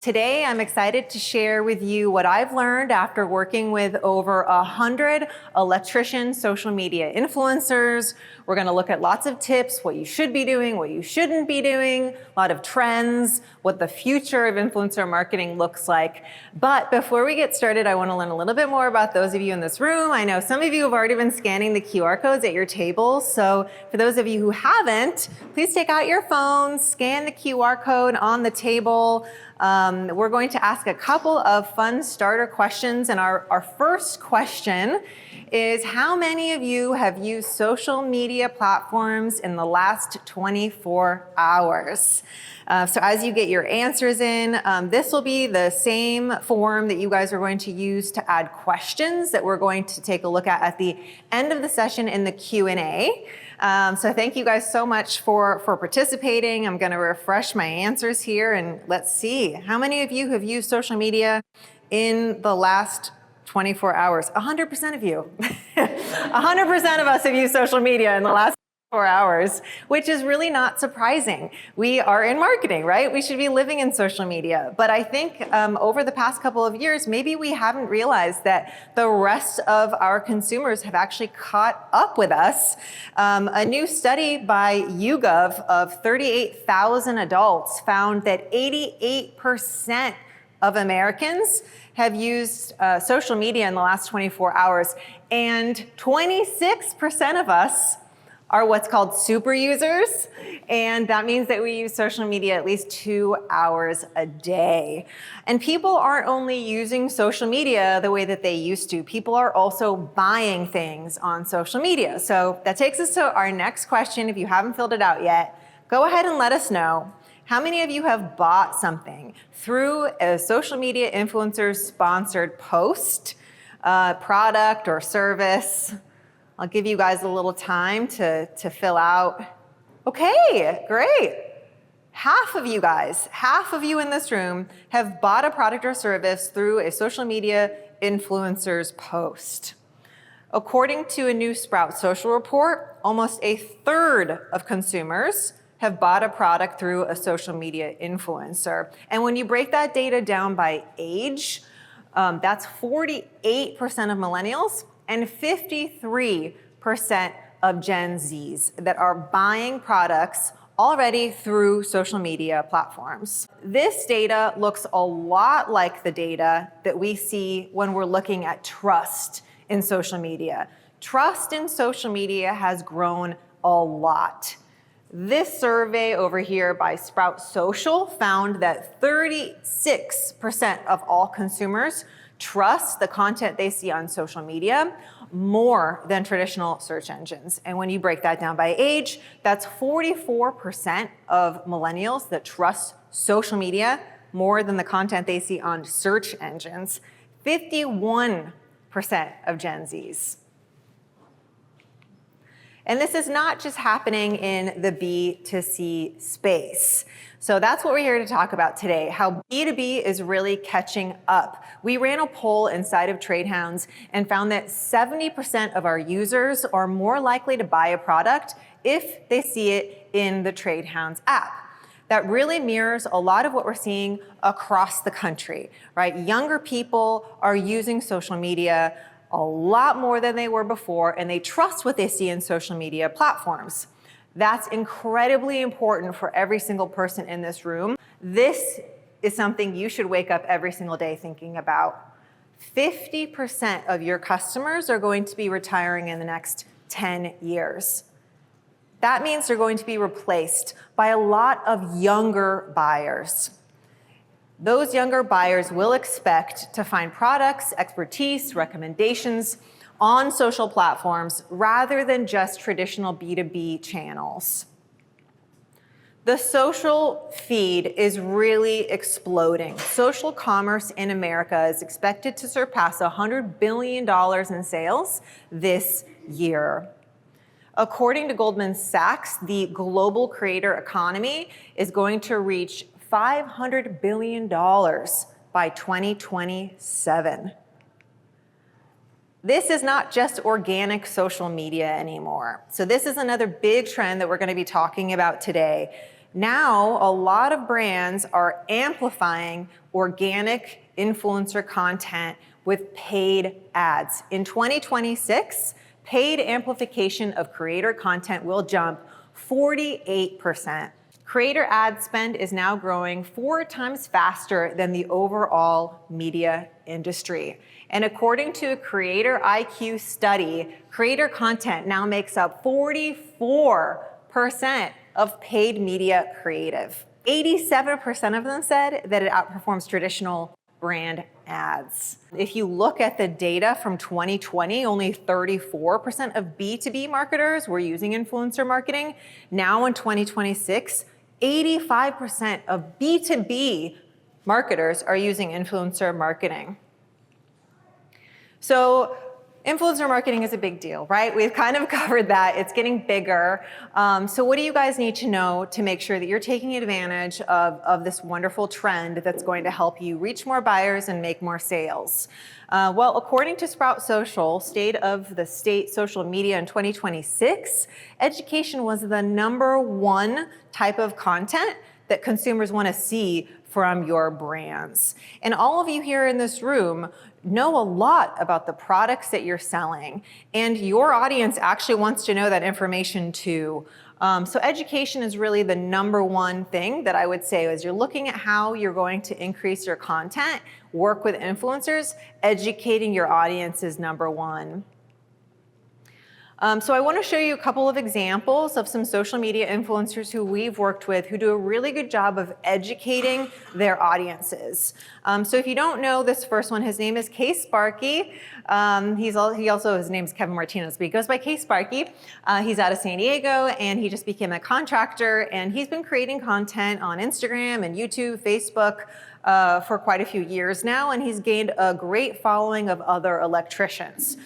Today, I'm excited to share with you what I've learned after working with over 100 electrician social media influencers. We're going to look at lots of tips, what you should be doing, what you shouldn't be doing, a lot of trends, what the future of influencer marketing looks like. But before we get started, I want to learn a little bit more about those of you in this room. I know some of you have already been scanning the QR codes at your tables. So for those of you who haven't, please take out your phones, scan the QR code on the table. We're going to ask a couple of fun starter questions, and our first question is, how many of you have used social media platforms in the last 24 hours? So as you get your answers in, this will be the same form that you guys are going to use to add questions that we're going to take a look at the end of the session in the Q&A. So thank you guys so much for participating. I'm going to refresh my answers here, and let's see. How many of you have used social media in the last 24 hours? 100% of you. 100% of us have used social media in the last 4 hours, which is really not surprising. We are in marketing, right? We should be living in social media. But I think over the past couple of years, maybe we haven't realized that the rest of our consumers have actually caught up with us. A new study by YouGov of 38,000 adults found that 88% of Americans have used social media in the last 24 hours, and 26% of us are what's called super users, and that means that we use social media at least 2 hours a day. And people aren't only using social media the way that they used to, people are also buying things on social media. So that takes us to our next question. If you haven't filled it out yet, go ahead and let us know. How many of you have bought something through a social media influencer sponsored post, product or service? I'll give you guys a little time to fill out. Okay, great. Half of you guys, half of you in this room have bought a product or service through a social media influencer's post. According to a new Sprout Social report, almost a third of consumers have bought a product through a social media influencer. And when you break that data down by age, that's 48% of millennials and 53% of Gen Zs that are buying products already through social media platforms. This data looks a lot like the data that we see when we're looking at trust in social media. Trust in social media has grown a lot. This survey over here by Sprout Social found that 36% of all consumers trust the content they see on social media more than traditional search engines. And when you break that down by age, that's 44% of millennials that trust social media more than the content they see on search engines, 51% of Gen Zs. And this is not just happening in the B2C space. So that's what we're here to talk about today, how B2B is really catching up. We ran a poll inside of TradeHounds and found that 70% of our users are more likely to buy a product if they see it in the TradeHounds app. That really mirrors a lot of what we're seeing across the country, right? Younger people are using social media a lot more than they were before, and they trust what they see in social media platforms. That's incredibly important for every single person in this room. This is something you should wake up every single day thinking about. 50% of your customers are going to be retiring in the next 10 years. That means they're going to be replaced by a lot of younger buyers. Those younger buyers will expect to find products, expertise, recommendations on social platforms rather than just traditional B2B channels. The social feed is really exploding. Social commerce in America is expected to surpass $100 billion in sales this year. According to Goldman Sachs, the global creator economy is going to reach $500 billion by 2027. This is not just organic social media anymore. So this is another big trend that we're going to be talking about today. Now, a lot of brands are amplifying organic influencer content with paid ads. In 2026, paid amplification of creator content will jump 48%. Creator ad spend is now growing 4 times faster than the overall media industry. And according to a Creator IQ study, creator content now makes up 44% of paid media creative. 87% of them said that it outperforms traditional brand ads. If you look at the data from 2020, only 34% of B2B marketers were using influencer marketing. Now in 2026, 85% of B2B marketers are using influencer marketing. So influencer marketing is a big deal, right? We've kind of covered that. It's getting bigger. So what do you guys need to know to make sure that you're taking advantage of this wonderful trend that's going to help you reach more buyers and make more sales? Well, according to Sprout Social, State of the State Social Media in 2026, education was the #1 type of content that consumers want to see from your brands. And all of you here in this room know a lot about the products that you're selling, and your audience actually wants to know that information too. So education is really the #1 thing that I would say as you're looking at how you're going to increase your content, work with influencers, educating your audience is #1. So I want to show you a couple of examples of some social media influencers who we've worked with who do a really good job of educating their audiences. So if you don't know this first one, his name is KSPARKY. His name is Kevin Martinez, but he goes by KSPARKY. He's out of San Diego, and he just became a contractor, and he's been creating content on Instagram and YouTube, Facebook, for quite a few years now, and he's gained a great following of other electricians.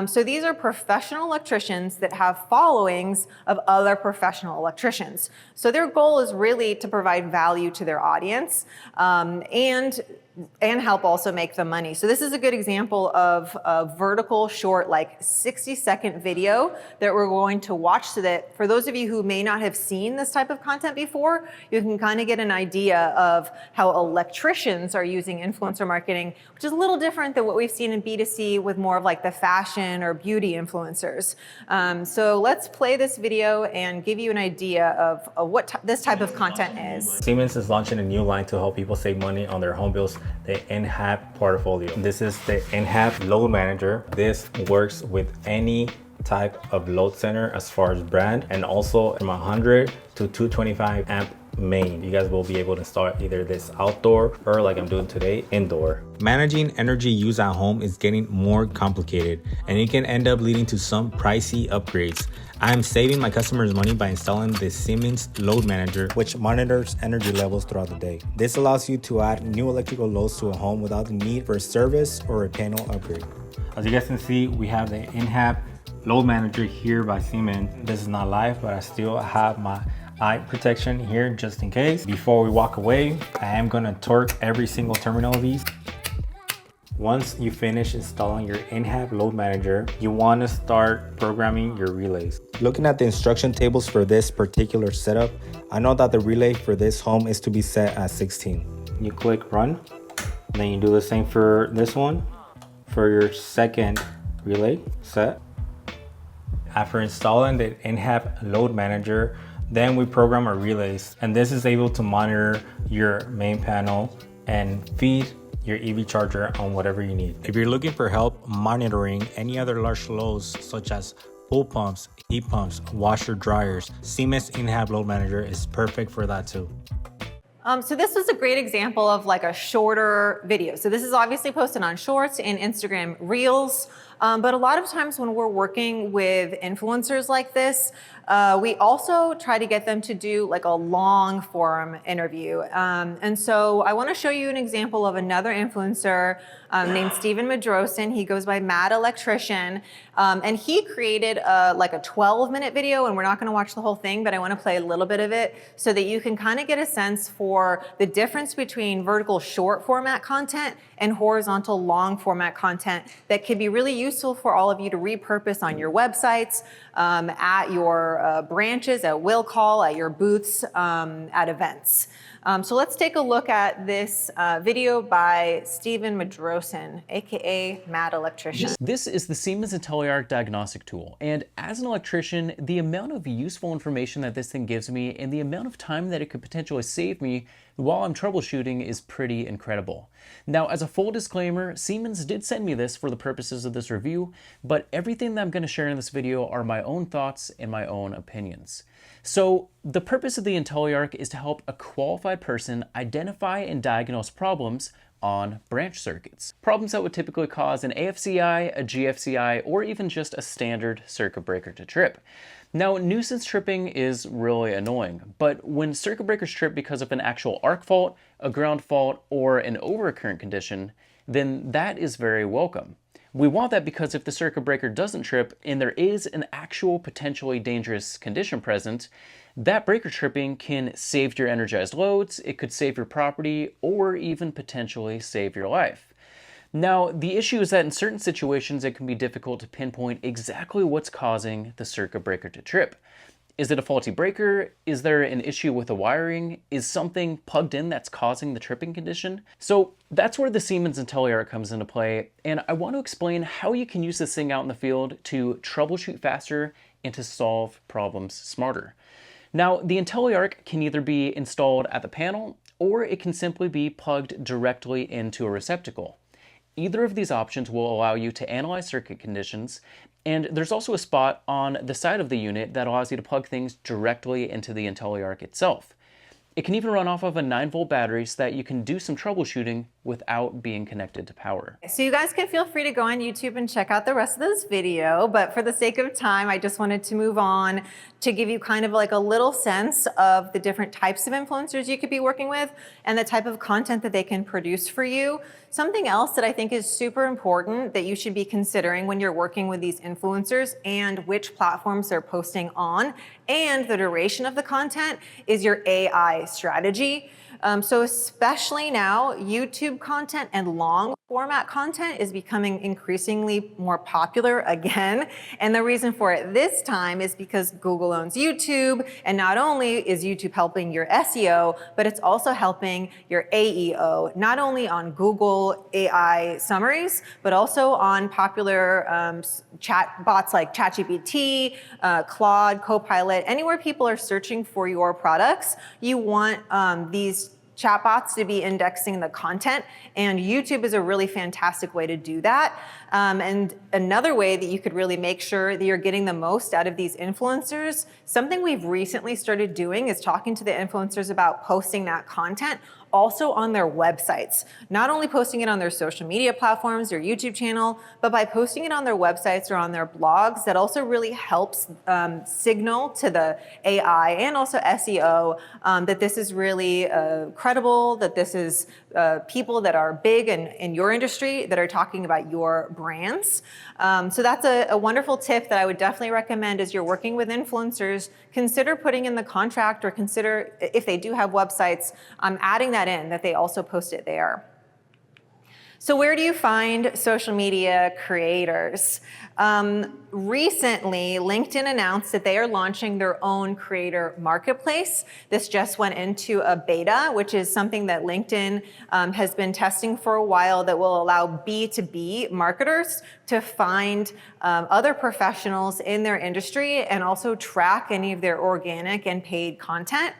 So these are professional electricians that have followings of other professional electricians. So their goal is really to provide value to their audience, and help also make them money. So this is a good example of a vertical short, like 60-second video that we're going to watch, so that for those of you who may not have seen this type of content before, you can kind of get an idea of how electricians are using influencer marketing, which is a little different than what we've seen in B2C with more of like the fashion or beauty influencers. So let's play this video and give you an idea of what this type of content is. Siemens is launching a new line to help people save money on their home bills, the NAED portfolio. This is the NAED load manager. This works with any type of load center as far as brand, and also from 100 to 225 amp main. You guys will be able to install either this outdoor or, like I'm doing today, indoor. Managing energy use at home is getting more complicated, and it can end up leading to some pricey upgrades. I'm saving my customers money by installing the Siemens load manager, which monitors energy levels throughout the day. This allows you to add new electrical loads to a home without the need for a service or a panel upgrade. As you guys can see, we have the NAED load manager here by Siemens. This is not live, but I still have my eye protection here just in case. Before we walk away, I am gonna torque every single terminal of these. Once you finish installing your NAED load manager, you want to start programming your relays. Looking at the instruction tables for this particular setup, I know that the relay for this home is to be set at 16. You click run, then you do the same for this one. For your second relay set. After installing the NAED load manager, then we program our relays, and this is able to monitor your main panel and feed your EV charger on whatever you need. If you're looking for help monitoring any other large loads such as pool pumps, heat pumps, washer dryers, Siemens NAED load manager is perfect for that too. So this was a great example of like a shorter video. So this is obviously posted on Shorts and Instagram Reels. But a lot of times when we're working with influencers like this, we also try to get them to do like a long form interview. And so I want to show you an example of another influencer named Steven Madrosin. He goes by Mad Electrician. And he created like a 12-minute video, and we're not going to watch the whole thing, but I want to play a little bit of it so that you can kind of get a sense for the difference between vertical short format content and horizontal long format content that can be really useful for all of you to repurpose on your websites, at your branches, at will call, at your booths, at events. So let's take a look at this video by Steven Madrosin, aka Mad Electrician. This is the Siemens IntelliArc diagnostic tool, and as an electrician, the amount of useful information that this thing gives me and the amount of time that it could potentially save me while I'm troubleshooting is pretty incredible. Now, as a full disclaimer, Siemens did send me this for the purposes of this review, but everything that I'm going to share in this video are my own thoughts and my own opinions. So the purpose of the IntelliArc is to help a qualified person identify and diagnose problems on branch circuits. Problems that would typically cause an AFCI, a GFCI, or even just a standard circuit breaker to trip. Now, nuisance tripping is really annoying, but when circuit breakers trip because of an actual arc fault, a ground fault, or an overcurrent condition, then that is very welcome. We want that because if the circuit breaker doesn't trip and there is an actual potentially dangerous condition present, that breaker tripping can save your energized loads, it could save your property, or even potentially save your life. Now, the issue is that in certain situations, it can be difficult to pinpoint exactly what's causing the circuit breaker to trip. Is it a faulty breaker? Is there an issue with the wiring? Is something plugged in that's causing the tripping condition? So that's where the Siemens IntelliArc comes into play, and I want to explain how you can use this thing out in the field to troubleshoot faster and to solve problems smarter. Now, the IntelliArc can either be installed at the panel, or it can simply be plugged directly into a receptacle. Either of these options will allow you to analyze circuit conditions, and there's also a spot on the side of the unit that allows you to plug things directly into the IntelliArc itself. It can even run off of a 9-volt battery so that you can do some troubleshooting without being connected to power. So you guys can feel free to go on YouTube and check out the rest of this video, but for the sake of time, I just wanted to move on to give you kind of like a little sense of the different types of influencers you could be working with and the type of content that they can produce for you. Something else that I think is super important that you should be considering when you're working with these influencers and which platforms they're posting on and the duration of the content is your AI strategy. So especially now, YouTube content and long format content is becoming increasingly more popular again. And the reason for it this time is because Google owns YouTube. And not only is YouTube helping your SEO, but it's also helping your AEO, not only on Google AI summaries, but also on popular chat bots like ChatGPT, Claude, Copilot, anywhere people are searching for your products. You want these chatbots to be indexing the content, and YouTube is a really fantastic way to do that. And another way that you could really make sure that you're getting the most out of these influencers, something we've recently started doing is talking to the influencers about posting that content also on their websites. Not only posting it on their social media platforms, their YouTube channel, but by posting it on their websites or on their blogs, that also really helps signal to the AI and also SEO that this is really credible, that this is people that are big in your industry that are talking about your brands. So that's a wonderful tip that I would definitely recommend as you're working with influencers. Consider putting in the contract or consider, if they do have websites, adding that in, that they also post it there. So where do you find social media creators? Recently, LinkedIn announced that they are launching their own creator marketplace. This just went into a beta, which is something that LinkedIn has been testing for a while that will allow B2B marketers to find other professionals in their industry and also track any of their organic and paid content.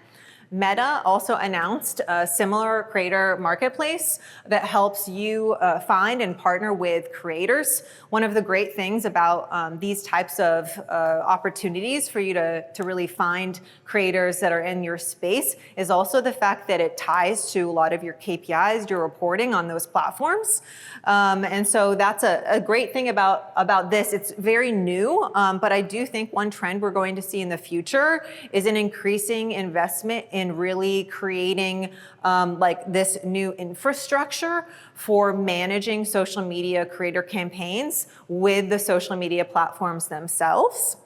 Meta also announced a similar creator marketplace that helps you find and partner with creators. One of the great things about these types of opportunities for you to really find creators that are in your space is also the fact that it ties to a lot of your KPIs, your reporting on those platforms. And so that's a great thing about this. It's very new, but I do think one trend we're going to see in the future is an increasing investment in really creating like this new infrastructure for managing social media creator campaigns with the social media platforms themselves.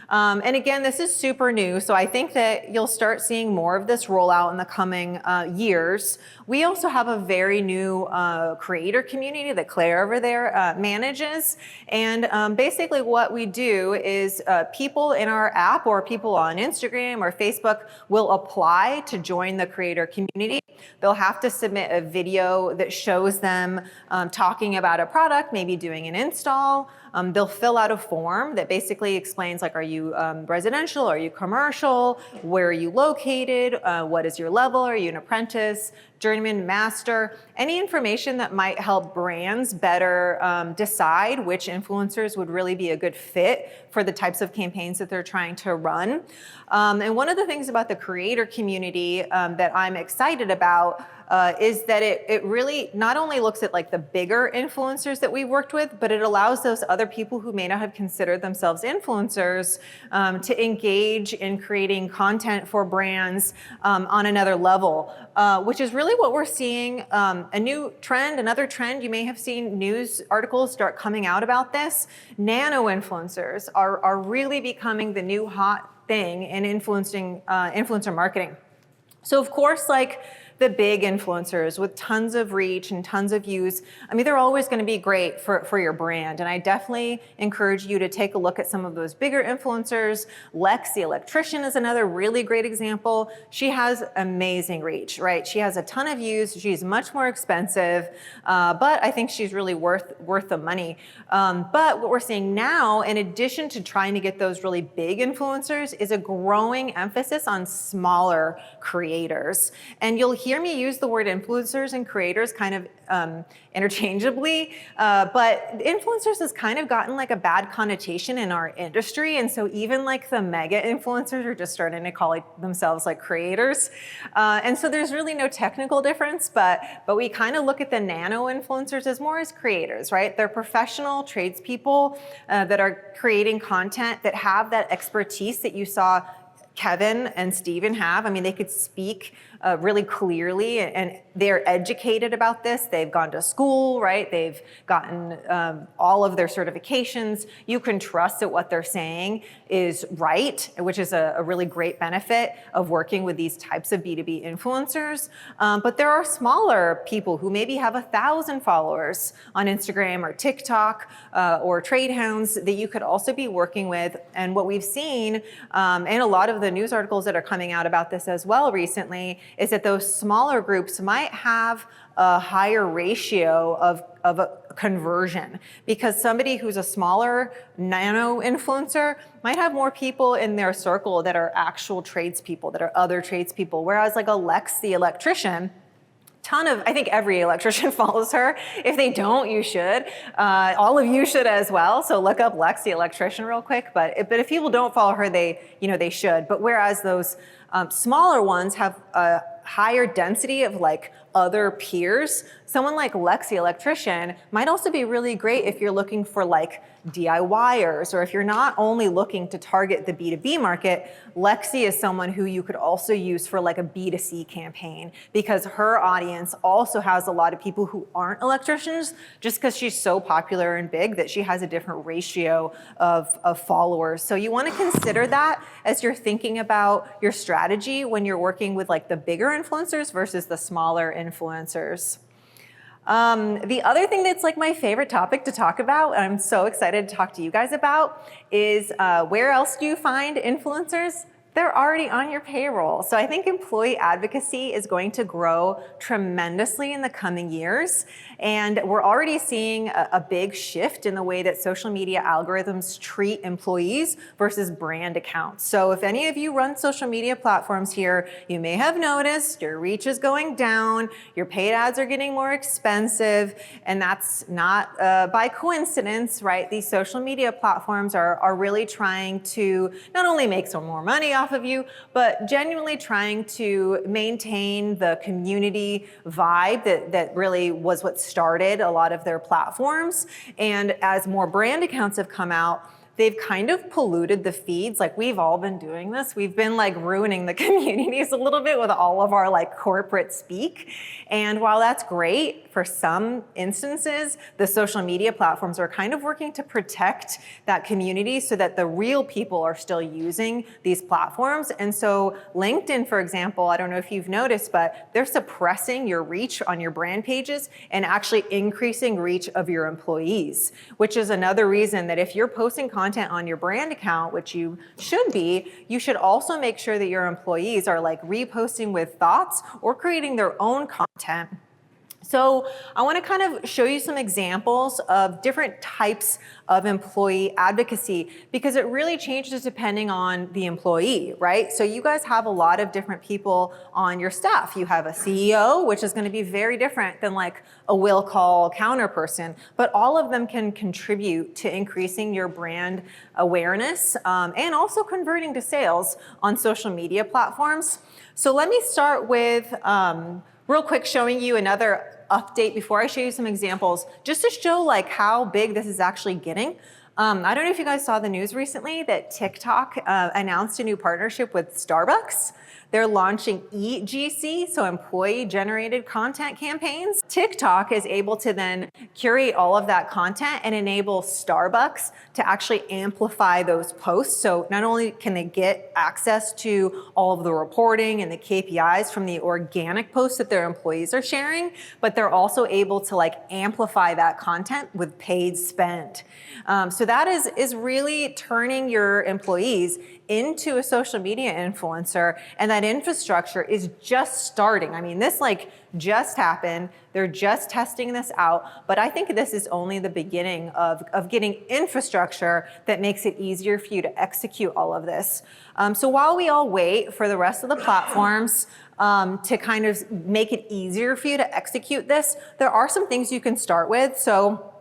And again, this is super new, so I think that you'll start seeing more of this roll out in the coming years. We also have a very new creator community that Claire over there manages. And basically what we do is people in our app or people on Instagram or Facebook will apply to join the creator community. They'll have to submit a video that shows them talking about a product, maybe doing an install. They'll fill out a form that basically explains, like, are you residential? Are you commercial? Where are you located? What is your level? Are you an apprentice, journeyman, master? Any information that might help brands better decide which influencers would really be a good fit for the types of campaigns that they're trying to run. And one of the things about the creator community that I'm excited about is that it really not only looks at like the bigger influencers that we've worked with, but it allows those other people who may not have considered themselves influencers to engage in creating content for brands on another level, which is really what we're seeing. A new trend, another trend, you may have seen news articles start coming out about this. Nano influencers are really becoming the new hot thing in influencer marketing. So of course, like, the big influencers with tons of reach and tons of views, I mean, they're always going to be great for your brand. And I definitely encourage you to take a look at some of those bigger influencers. Lex the Electrician is another really great example. She has amazing reach, right? She has a ton of views. She's much more expensive, but I think she's really worth the money. But what we're seeing now, in addition to trying to get those really big influencers, is a growing emphasis on smaller creators. And you'll hear me use the word influencers and creators kind of interchangeably, but influencers has kind of gotten like a bad connotation in our industry. And so even like the mega influencers are just starting to call themselves like creators. And so there's really no technical difference, but we kind of look at the nano influencers as more as creators, right? They're professional tradespeople that are creating content that have that expertise that you saw Kevin and Steven have. I mean, they could speak really clearly, and they're educated about this. They've gone to school, right? They've gotten all of their certifications. You can trust that what they're saying is right, which is a really great benefit of working with these types of B2B influencers. But there are smaller people who maybe have 1,000 followers on Instagram or TikTok or trade hounds that you could also be working with. And what we've seen, and a lot of the news articles that are coming out about this as well recently, is that those smaller groups might have a higher ratio of a conversion, because somebody who's a smaller nano influencer might have more people in their circle that are actual tradespeople, that are other tradespeople, whereas like a Lex the Electrician, I think every electrician follows her. If they don't, you should. All of you should as well. So look up Lex the Electrician real quick. But if people don't follow her, they should. But whereas those smaller ones have a higher density of like other peers, someone like Lex the Electrician might also be really great if you're looking for like DIYers, or if you're not only looking to target the B2B market. Lexi is someone who you could also use for like a B2C campaign, because her audience also has a lot of people who aren't electricians, just because she's so popular and big that she has a different ratio of followers. So you want to consider that as you're thinking about your strategy when you're working with like the bigger influencers versus the smaller influencers. The other thing that's like my favorite topic to talk about, and I'm so excited to talk to you guys about, is where else do you find influencers? They're already on your payroll. So I think employee advocacy is going to grow tremendously in the coming years. And we're already seeing a big shift in the way that social media algorithms treat employees versus brand accounts. So if any of you run social media platforms here, you may have noticed your reach is going down, your paid ads are getting more expensive, and that's not by coincidence, right? These social media platforms are really trying to not only make some more money off of you, but genuinely trying to maintain the community vibe that really was what started a lot of their platforms. And as more brand accounts have come out, they've kind of polluted the feeds. Like, we've all been doing this. We've been like ruining the communities a little bit with all of our like corporate speak. And while that's great for some instances, the social media platforms are kind of working to protect that community so that the real people are still using these platforms. And so LinkedIn, for example, I don't know if you've noticed, but they're suppressing your reach on your brand pages and actually increasing reach of your employees, which is another reason that if you're posting content on your brand account, which you should be, you should also make sure that your employees are like reposting with thoughts or creating their own content. So I want to kind of show you some examples of different types of employee advocacy, because it really changes depending on the employee, right? So you guys have a lot of different people on your staff. You have a CEO, which is going to be very different than like a will call counter person, but all of them can contribute to increasing your brand awareness and also converting to sales on social media platforms. So let me start with real quick showing you another update before I show you some examples, just to show like how big this is actually getting. I don't know if you guys saw the news recently that TikTok announced a new partnership with Starbucks. They're launching EGC, so employee generated content campaigns. TikTok is able to then curate all of that content and enable Starbucks to actually amplify those posts. So not only can they get access to all of the reporting and the KPIs from the organic posts that their employees are sharing, but they're also able to like amplify that content with paid spend. So that is really turning your employees into a social media influencer, and that infrastructure is just starting. I mean, this like just happened. They're just testing this out, but I think this is only the beginning of getting infrastructure that makes it easier for you to execute all of this. So while we all wait for the rest of the platforms to kind of make it easier for you to execute this, there are some things you can start with. So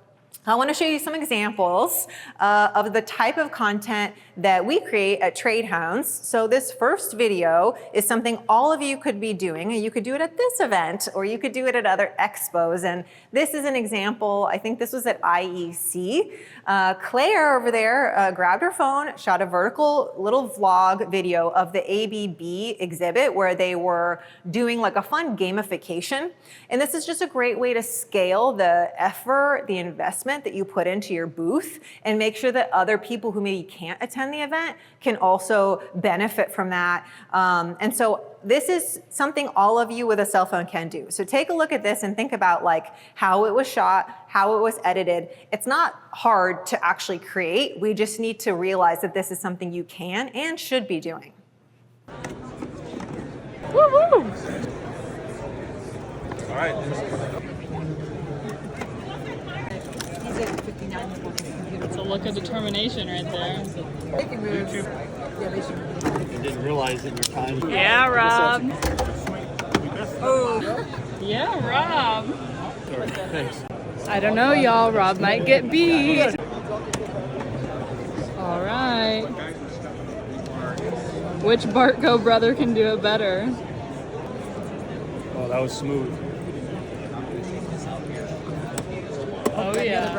I want to show you some examples of the type of content that we create at Trade Hounds. So this first video is something all of you could be doing. You could do it at this event, or you could do it at other expos. And this is an example. I think this was at IEC. Claire over there grabbed her phone, shot a vertical little vlog video of the ABB exhibit where they were doing like a fun gamification. And this is just a great way to scale the effort, the investment that you put into your booth, and make sure that other people who maybe can't attend the event can also benefit from that. And so this is something all of you with a cell phone can do. So take a look at this and think about like how it was shot, how it was edited. It's not hard to actually create. We just need to realize that this is something you can and should be doing. Woo-hoo! All right. It's a look of determination right there. You didn't realize in your time. Yeah, Rob. Oh. Yeah, Rob. Thanks. I don't know, y'all. Rob might get beat. All right. Which Bartco brother can do it better? Oh, that was smooth. Oh, yeah.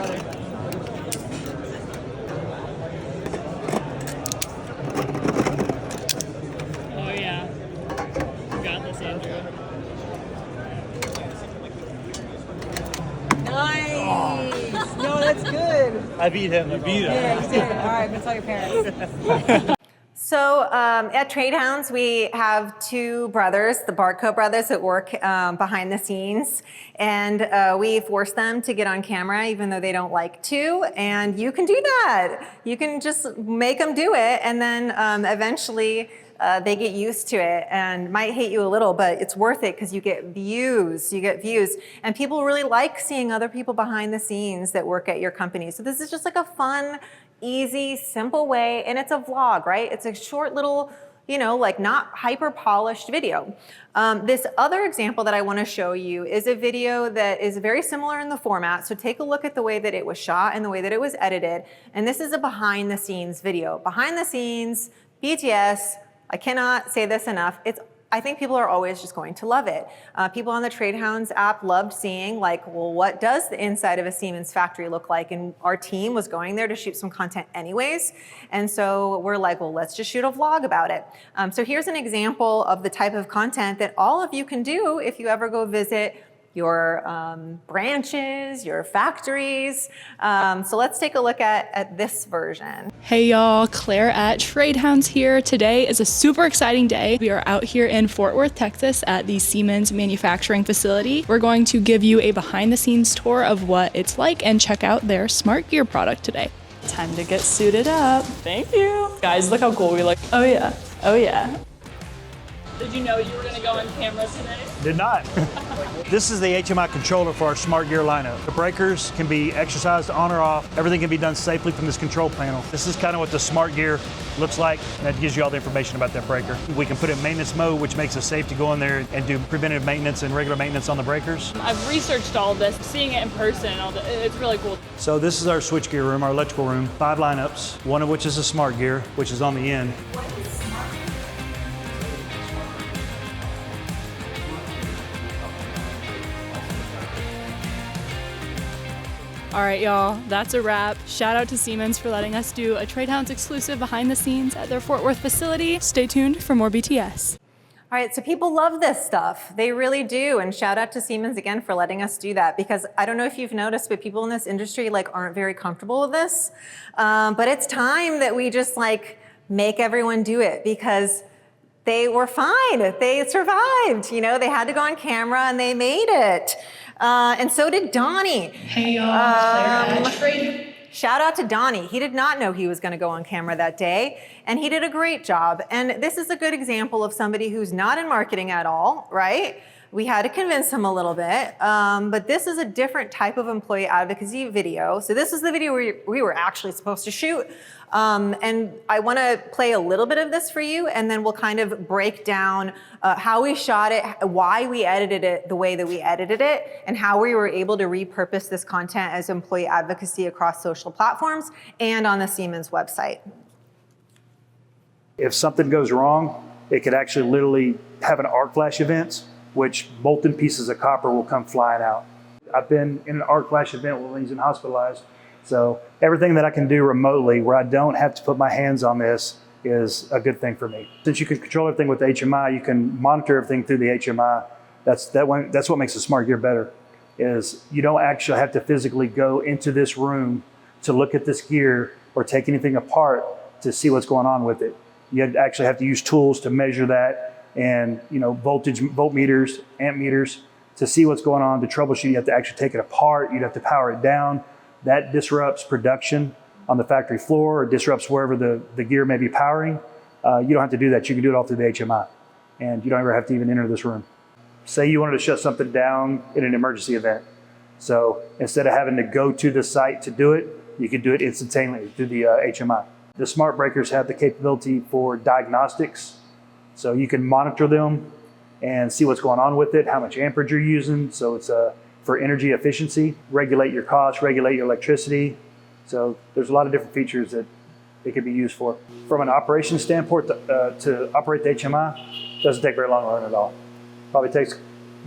Oh, yeah. You got this, Andrew. Nice! No, that's good. I beat him. You beat him. Yeah, you did. All right, I'm gonna tell your parents. So at Trade Hounds, we have two brothers, the Bartco brothers, that work behind the scenes. And we force them to get on camera, even though they don't like to. And you can do that. You can just make them do it. And then eventually they get used to it and might hate you a little, but it's worth it because you get views. You get views. And people really like seeing other people behind the scenes that work at your company. So this is just like a fun, easy, simple way, and it's a vlog, right? It's a short little, you know, like not hyper polished video. This other example that I want to show you is a video that is very similar in the format. So take a look at the way that it was shot and the way that it was edited. And this is a behind the scenes video. Behind the scenes, BTS, I cannot say this enough. It's I think people are always just going to love it. People on the TradeHounds app loved seeing like, well, what does the inside of a Siemens factory look like? And our team was going there to shoot some content anyways. And so we're like, well, let's just shoot a vlog about it. So here's an example of the type of content that all of you can do if you ever go visit your branches, your factories. So let's take a look at this version. Hey y'all, Claire at TradeHounds here. Today is a super exciting day. We are out here in Fort Worth, Texas at the Siemens manufacturing facility. We're going to give you a behind the scenes tour of what it's like and check out their smart gear product today. Time to get suited up. Thank you. Guys, look how cool we look. Oh yeah, oh yeah. Did you know you were going to go on camera today? Did not. This is the HMI controller for our smart gear lineup. The breakers can be exercised on or off. Everything can be done safely from this control panel. This is kind of what the smart gear looks like. That gives you all the information about that breaker. We can put it in maintenance mode, which makes it safe to go in there and do preventative maintenance and regular maintenance on the breakers. I've researched all of this, seeing it in person, it's really cool. So this is our switchgear room, our electrical room. 5 lineups, one of which is a smart gear, which is on the end. All right, y'all, that's a wrap. Shout out to Siemens for letting us do a TradeHounds exclusive behind the scenes at their Fort Worth facility. Stay tuned for more BTS. All right, so people love this stuff. They really do. And shout out to Siemens again for letting us do that, because I don't know if you've noticed, but people in this industry like aren't very comfortable with this. But it's time that we just like make everyone do it, because they were fine. They survived. You know, they had to go on camera and they made it. And so did Donnie. Hey y'all, Shout out to Donnie. He did not know he was going to go on camera that day, and he did a great job. And this is a good example of somebody who's not in marketing at all, right? We had to convince him a little bit, but this is a different type of employee advocacy video. So this is the video we were actually supposed to shoot. And I want to play a little bit of this for you, and then we'll kind of break down how we shot it, why we edited it the way that we edited it, and how we were able to repurpose this content as employee advocacy across social platforms and on the Siemens website. If something goes wrong, it could actually literally have an arc flash event, which molten pieces of copper will come flying out. I've been in an arc flash event when he's been hospitalized. So everything that I can do remotely where I don't have to put my hands on this is a good thing for me. Since you can control everything with the HMI, you can monitor everything through the HMI. That's what makes the smart gear better, is you don't actually have to physically go into this room to look at this gear or take anything apart to see what's going on with it. You actually have to use tools to measure that, and voltmeters, amp meters, to see what's going on, to troubleshoot. You have to actually take it apart. You'd have to power it down. That disrupts production on the factory floor, or disrupts wherever the gear may be powering. You don't have to do that. You can do it all through the HMI, and you don't ever have to even enter this room. Say you wanted to shut something down in an emergency event. So instead of having to go to the site to do it, you can do it instantaneously through the HMI. The smart breakers have the capability for diagnostics. So you can monitor them and see what's going on with it, how much amperage you're using. So it's for energy efficiency, regulate your costs, regulate your electricity. So there's a lot of different features that it can be used for. From an operations standpoint, to operate the HMI, doesn't take very long to learn at all.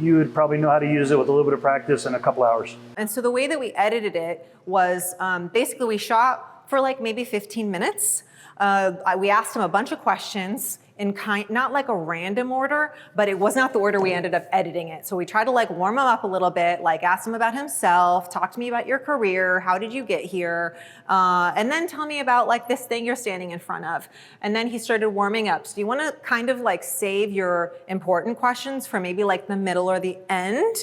You would probably know how to use it with a little bit of practice in a couple hours. And so the way that we edited it was basically we shot for like maybe 15 minutes. We asked him a bunch of questions in not like a random order, but it was not the order we ended up editing it. So we tried to like warm him up a little bit, like ask him about himself, talk to me about your career, how did you get here? And then tell me about like this thing you're standing in front of. And then he started warming up. So you wanna kind of like save your important questions for maybe like the middle or the end,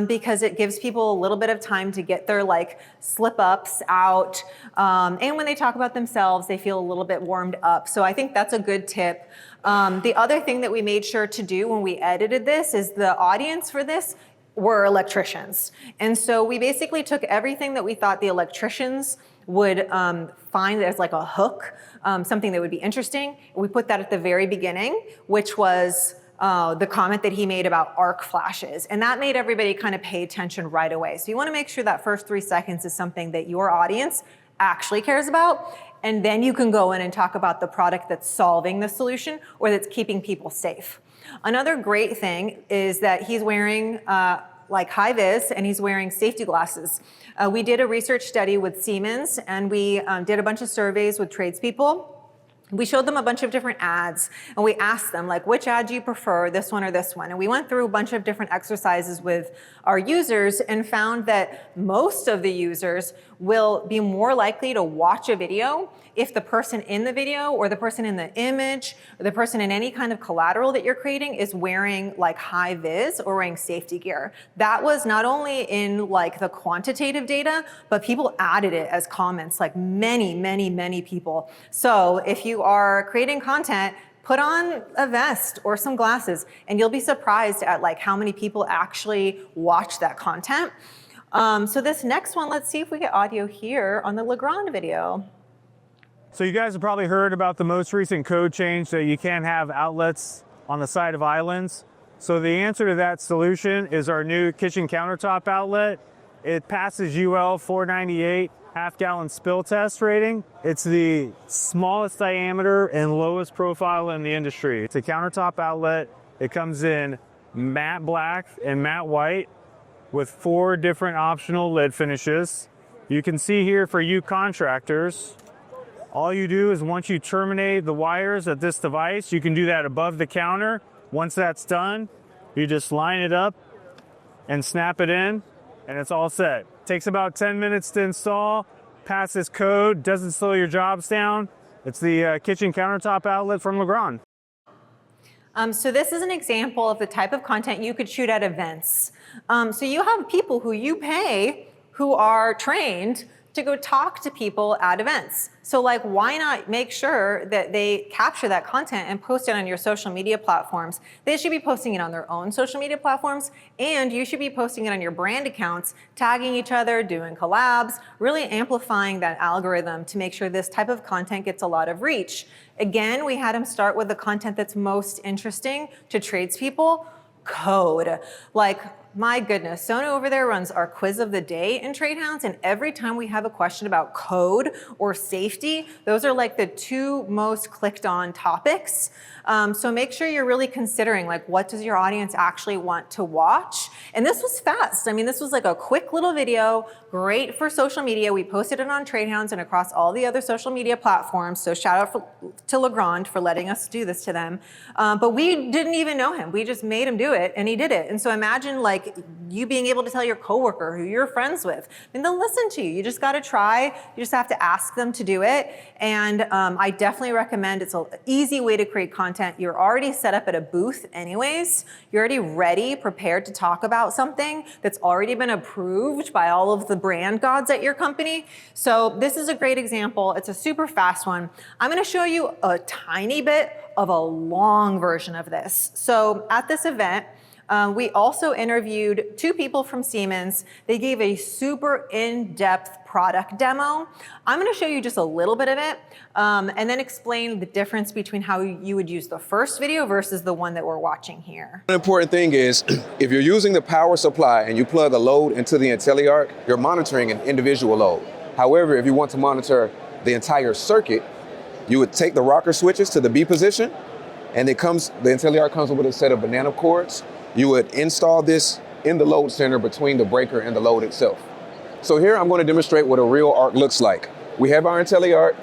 because it gives people a little bit of time to get their like slip ups out. And when they talk about themselves, they feel a little bit warmed up. So I think that's a good tip. The other thing that we made sure to do when we edited this is the audience for this were electricians. And so we basically took everything that we thought the electricians would find as like a hook, something that would be interesting. We put that at the very beginning, which was the comment that he made about arc flashes. And that made everybody kind of pay attention right away. So you want to make sure that first 3 seconds is something that your audience actually cares about. And then you can go in and talk about the product that's solving the solution or that's keeping people safe. Another great thing is that he's wearing like high vis, and he's wearing safety glasses. We did a research study with Siemens, and we did a bunch of surveys with tradespeople. We showed them a bunch of different ads, and we asked them, like, which ad do you prefer, this one or this one? And we went through a bunch of different exercises with our users and found that most of the users will be more likely to watch a video if the person in the video or the person in the image or the person in any kind of collateral that you're creating is wearing like high vis or wearing safety gear. That was not only in like the quantitative data, but people added it as comments, like many people. So if you are creating content, put on a vest or some glasses, and you'll be surprised at like how many people actually watch that content. So this next one, let's see if we get audio here on the Legrand video. So you guys have probably heard about the most recent code change that you can't have outlets on the side of islands. So the answer to that solution is our new kitchen countertop outlet. It passes UL 498 half-gallon spill test rating. It's the smallest diameter and lowest profile in the industry. It's a countertop outlet. It comes in matte black and matte white with 4 different optional lid finishes. You can see here for you contractors, all you do is once you terminate the wires at this device, you can do that above the counter. Once that's done, you just line it up and snap it in, and it's all set. Takes about 10 minutes to install, passes code, doesn't slow your jobs down. It's the kitchen countertop outlet from Legrand. So this is an example of the type of content you could shoot at events. So you have people who you pay who are trained to go talk to people at events. So like, why not make sure that they capture that content and post it on your social media platforms? They should be posting it on their own social media platforms, and you should be posting it on your brand accounts, tagging each other, doing collabs, really amplifying that algorithm to make sure this type of content gets a lot of reach. Again, we had him start with the content that's most interesting to tradespeople, code. Like, my goodness, Sona over there runs our quiz of the day in TradeHounds, and every time we have a question about code or safety, those are like the 2 most clicked on topics. So make sure you're really considering, like, what does your audience actually want to watch? And this was fast. I mean, this was like a quick little video, great for social media. We posted it on TradeHounds and across all the other social media platforms. So shout out to Legrand for letting us do this to them. But we didn't even know him. We just made him do it, and he did it. And so imagine like you being able to tell your coworker who you're friends with, and they'll listen to you. You just got to try. You just have to ask them to do it. And I definitely recommend, it's an easy way to create content. You're already set up at a booth anyways. You're already ready, prepared to talk about something that's already been approved by all of the brand gods at your company. So this is a great example. It's a super fast one. I'm going to show you a tiny bit of a long version of this. So at this event, we also interviewed 2 people from Siemens. They gave a super in-depth product demo. I'm going to show you just a little bit of it and then explain the difference between how you would use the first video versus the one that we're watching here. An important thing is if you're using the power supply and you plug a load into the IntelliArc, you're monitoring an individual load. However, if you want to monitor the entire circuit, you would take the rocker switches to the B position, and the IntelliArc comes with a set of banana cords. You would install this in the load center between the breaker and the load itself. So here I'm going to demonstrate what a real arc looks like. We have our IntelliArc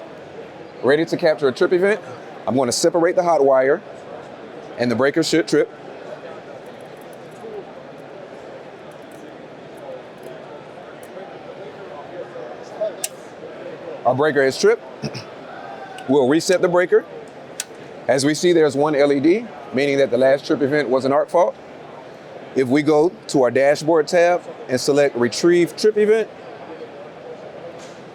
ready to capture a trip event. I'm going to separate the hot wire, and the breaker should trip. Our breaker is tripped. We'll reset the breaker. As we see, there's 1 LED, meaning that the last trip event was an arc fault. If we go to our dashboard tab and select Retrieve Trip Event,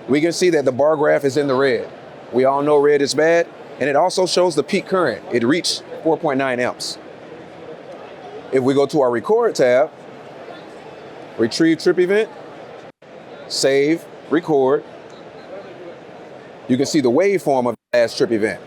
we can see that the bar graph is in the red. We all know red is bad, and it also shows the peak current. It reached 4.9 amps. If we go to our Record tab, Retrieve Trip Event, Save, Record, you can see the waveform of the last trip event.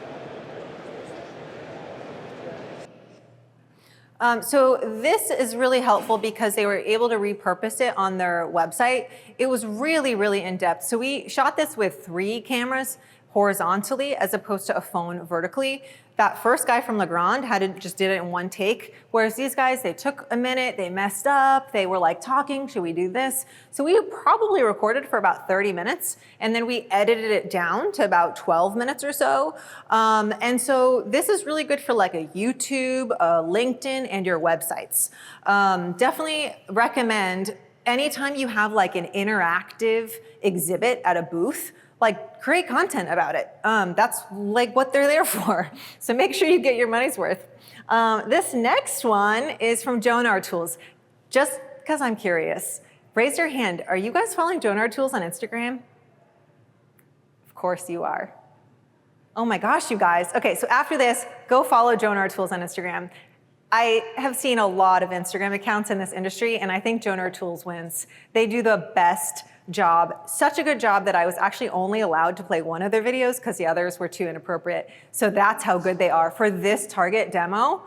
So this is really helpful because they were able to repurpose it on their website. It was really, really in depth. So we shot this with 3 cameras. horizontally as opposed to a phone vertically. That first guy from Legrand just did it in one take, whereas these guys, they took a minute, they messed up, they were like talking, should we do this? So we probably recorded for about 30 minutes, and then we edited it down to about 12 minutes or so. And so this is really good for like a YouTube, a LinkedIn, and your websites. Definitely recommend anytime you have like an interactive exhibit at a booth, like create content about it. That's like what they're there for. So make sure you get your money's worth. This next one is from Jonard Tools. Just because I'm curious, raise your hand. Are you guys following Jonard Tools on Instagram? Of course you are. Oh my gosh, you guys. Okay, so after this, go follow Jonard Tools on Instagram. I have seen a lot of Instagram accounts in this industry, and I think Jonard Tools wins. They do the best job, such a good job that I was actually only allowed to play one of their videos because the others were too inappropriate. So that's how good they are. For this target demo,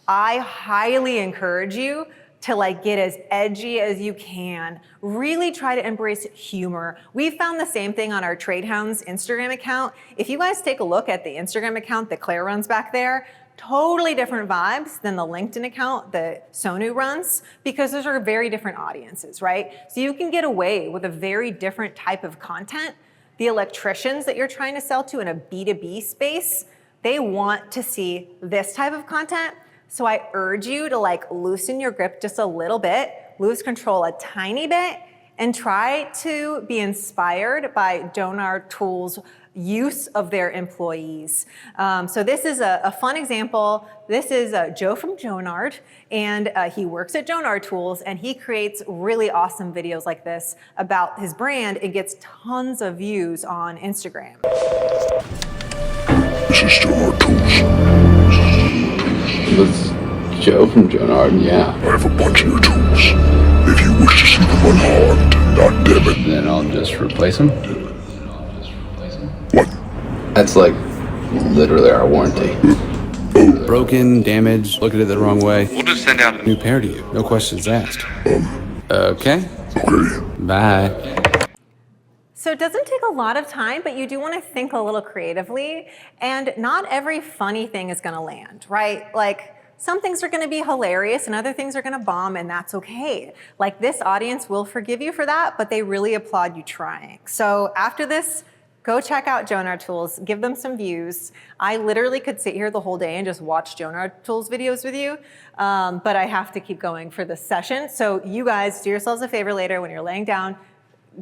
I highly encourage you to like get as edgy as you can. Really try to embrace humor. We found the same thing on our Trade Hounds Instagram account. If you guys take a look at the Instagram account that Claire runs back there, totally different vibes than the LinkedIn account that Sonu runs, because those are very different audiences, right? So you can get away with a very different type of content. The electricians that you're trying to sell to in a B2B space, they want to see this type of content. So I urge you to like loosen your grip just a little bit, lose control a tiny bit, and try to be inspired by Jonard Tools' use of their employees. So this is a fun example. This is Joe from Jonard, and he works at Jonard Tools, and he creates really awesome videos like this about his brand and gets tons of views on Instagram. This is Jonard Tools. This is Joe from Jonard, yeah. I have a bunch of your tools. If you wish to see them unharmed, not damaged, then I'll just replace them. What? That's like literally our warranty. Broken, damaged, look at it the wrong way. We'll just send out a new pair to you. No questions asked. Okay. Okay. Bye. So it doesn't take a lot of time, but you do want to think a little creatively, and not every funny thing is going to land, right? Like some things are going to be hilarious and other things are going to bomb, and that's okay. Like this audience will forgive you for that, but they really applaud you trying. So after this, go check out Jonard Tools, give them some views. I literally could sit here the whole day and just watch Jonard Tools videos with you, but I have to keep going for this session. So you guys, do yourselves a favor later when you're laying down,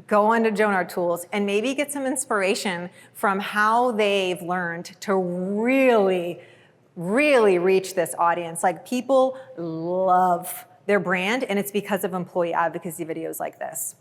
go on to Jonard Tools and maybe get some inspiration from how they've learned to really reach this audience. Like people love their brand, and it's because of employee advocacy videos like this.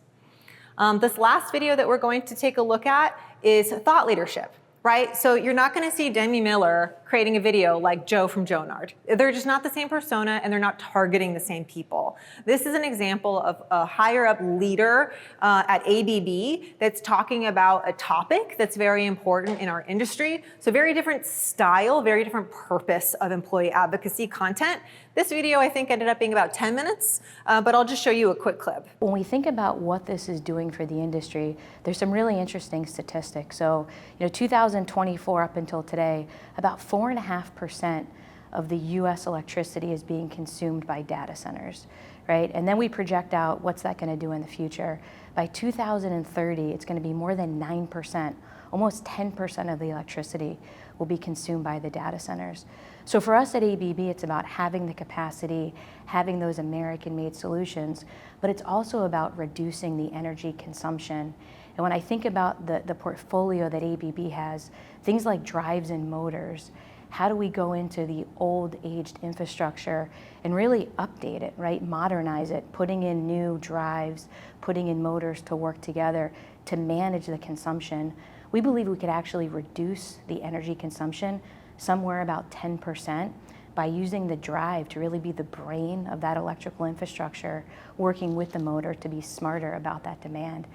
This last video that we're going to take a look at is thought leadership, right? So you're not going to see Demi Miller creating a video like Joe from Jonard. They're just not the same persona, and they're not targeting the same people. This is an example of a higher up leader at ABB that's talking about a topic that's very important in our industry. So very different style, very different purpose of employee advocacy content. This video, I think, ended up being about 10 minutes, but I'll just show you a quick clip. When we think about what this is doing for the industry, there's some really interesting statistics. So, 2024 up until today, about 4.5% of the US electricity is being consumed by data centers, right? And then we project out what's that going to do in the future. By 2030, it's going to be more than 9%, almost 10% of the electricity will be consumed by the data centers. So for us at ABB, it's about having the capacity, having those American-made solutions, but it's also about reducing the energy consumption. And when I think about the portfolio that ABB has, things like drives and motors, how do we go into the old aged infrastructure and really update it, right? Modernize it, putting in new drives, putting in motors to work together to manage the consumption. We believe we could actually reduce the energy consumption somewhere about 10% by using the drive to really be the brain of that electrical infrastructure, working with the motor to be smarter about that demand.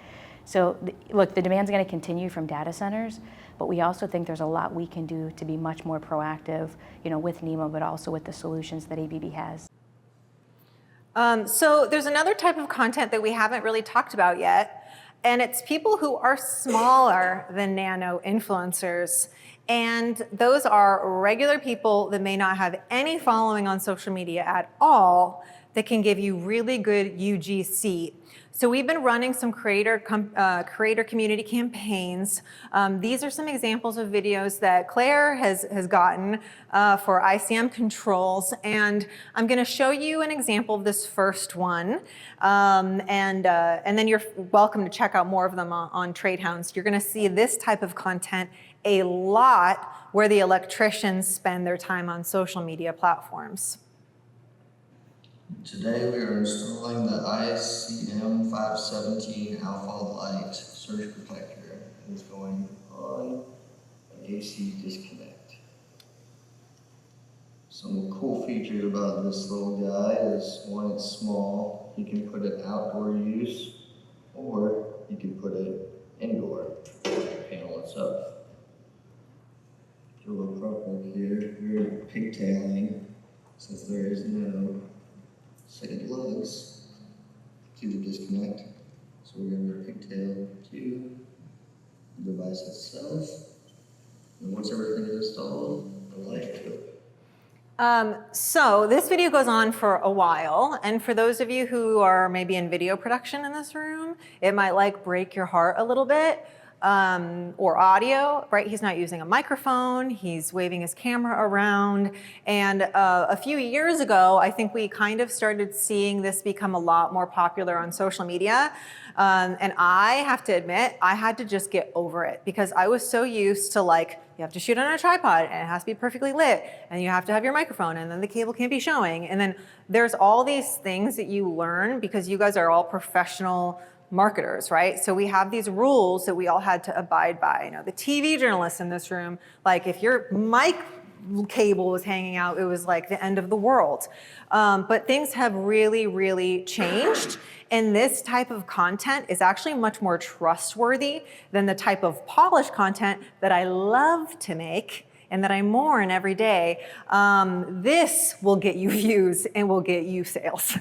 So look, the demand's going to continue from data centers, but we also think there's a lot we can do to be much more proactive, with NEMO, but also with the solutions that ABB has. So there's another type of content that we haven't really talked about yet, And it's people who are smaller than nano influencers. And those are regular people that may not have any following on social media at all that can give you really good UGC. So we've been running some creator community campaigns. These are some examples of videos that Claire has gotten for ICM controls. And I'm gonna show you an example of this first one. And then you're welcome to check out more of them on TradeHounds. You're gonna see this type of content a lot where the electricians spend their time on social media platforms. Today we are installing the ICM 517 alpha light surge protector. It's going on an AC disconnect. Some cool features about this little guy is, one, it's small. You can put it outdoor use, or you can put it indoor, like the panel itself. Do a little prop work here. We're pigtailing since there is no second lugs to the disconnect. So we're going to pigtail to the device itself. And once everything is installed, the light to it. So this video goes on for a while, and for those of you who are maybe in video production in this room, it might like break your heart a little bit. Or audio, right? He's not using a microphone, he's waving his camera around. And a few years ago, I think we kind of started seeing this become a lot more popular on social media. And I have to admit, I had to just get over it because I was so used to like, you have to shoot on a tripod and it has to be perfectly lit and you have to have your microphone and then the cable can't be showing. And then there's all these things that you learn because you guys are all professional marketers, right? So we have these rules that we all had to abide by. You know, the TV journalists in this room, like if your mic cable was hanging out, it was like the end of the world. But things have really, really changed. And this type of content is actually much more trustworthy than the type of polished content that I love to make and that I mourn every day. This will get you views and will get you sales.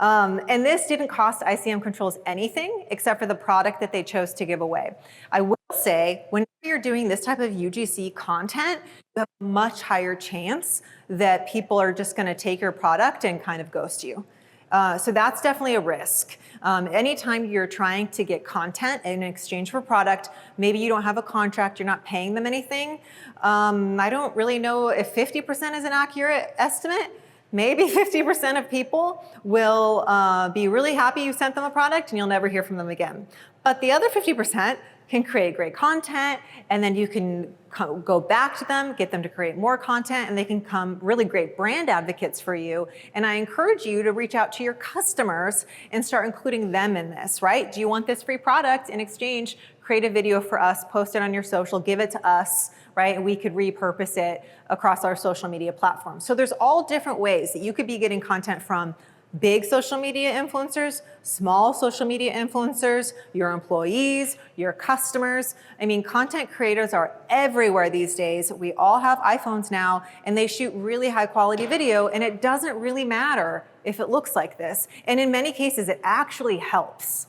And this didn't cost ICM Controls anything except for the product that they chose to give away. I will say, when you're doing this type of UGC content, you have a much higher chance that people are just going to take your product and kind of ghost you. So that's definitely a risk. Anytime you're trying to get content in exchange for product, maybe you don't have a contract, you're not paying them anything. I don't really know if 50% is an accurate estimate. Maybe 50% of people will be really happy you sent them a product and you'll never hear from them again. But the other 50% can create great content, and then you can go back to them, get them to create more content, and they can become really great brand advocates for you. And I encourage you to reach out to your customers and start including them in this, right? Do you want this free product? In exchange, create a video for us, post it on your social, give it to us, right? And we could repurpose it across our social media platforms. So there's all different ways that you could be getting content from big social media influencers, small social media influencers, your employees, your customers. I mean, content creators are everywhere these days. We all have iPhones now, and they shoot really high quality video, and it doesn't really matter if it looks like this. And in many cases, it actually helps.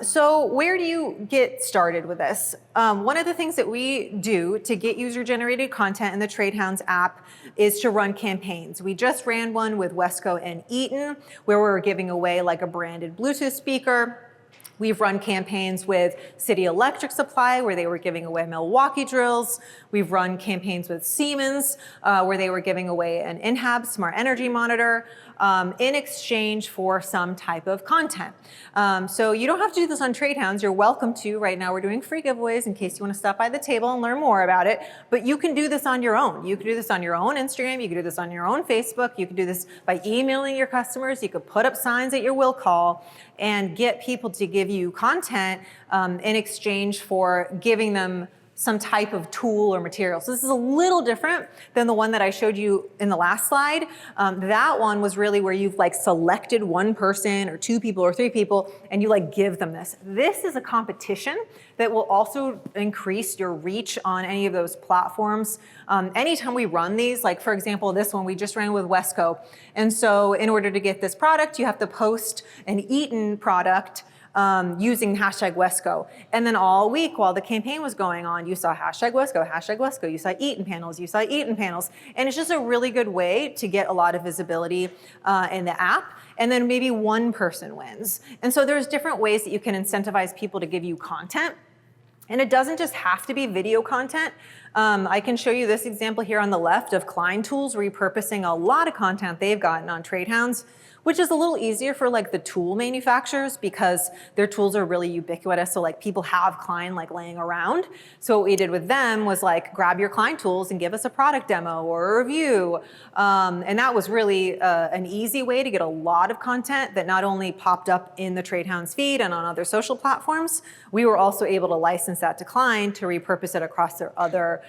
So where do you get started with this? One of the things that we do to get user-generated content in the TradeHounds app is to run campaigns. We just ran one with Wesco and Eaton, where we were giving away like a branded Bluetooth speaker. We've run campaigns with City Electric Supply, where they were giving away Milwaukee drills. We've run campaigns with Siemens, where they were giving away an InHab smart energy monitor in exchange for some type of content. So you don't have to do this on TradeHounds. You're welcome to. Right now we're doing free giveaways in case you want to stop by the table and learn more about it. But you can do this on your own. You can do this on your own Instagram. You can do this on your own Facebook. You can do this by emailing your customers. You could put up signs at your will call and get people to give you content in exchange for giving them some type of tool or material. So this is a little different than the one that I showed you in the last slide. That one was really where you've like selected one person or two people or three people and you like give them this. This is a competition that will also increase your reach on any of those platforms. Anytime we run these, like for example, this one we just ran with Wesco. And so in order to get this product, you have to post an Eaton product using hashtag Wesco. And then all week while the campaign was going on, you saw hashtag Wesco, you saw Eaton panels, And it's just a really good way to get a lot of visibility in the app. And then maybe one person wins. And so there's different ways that you can incentivize people to give you content. And it doesn't just have to be video content. I can show you this example here on the left of Klein Tools repurposing a lot of content they've gotten on TradeHounds, which is a little easier for like the tool manufacturers because their tools are really ubiquitous. So like people have Klein like laying around. So what we did with them was like grab your Klein tools and give us a product demo or a review. And that was really an easy way to get a lot of content that not only popped up in the TradeHounds feed and on other social platforms, we were also able to license that to Klein to repurpose it across their other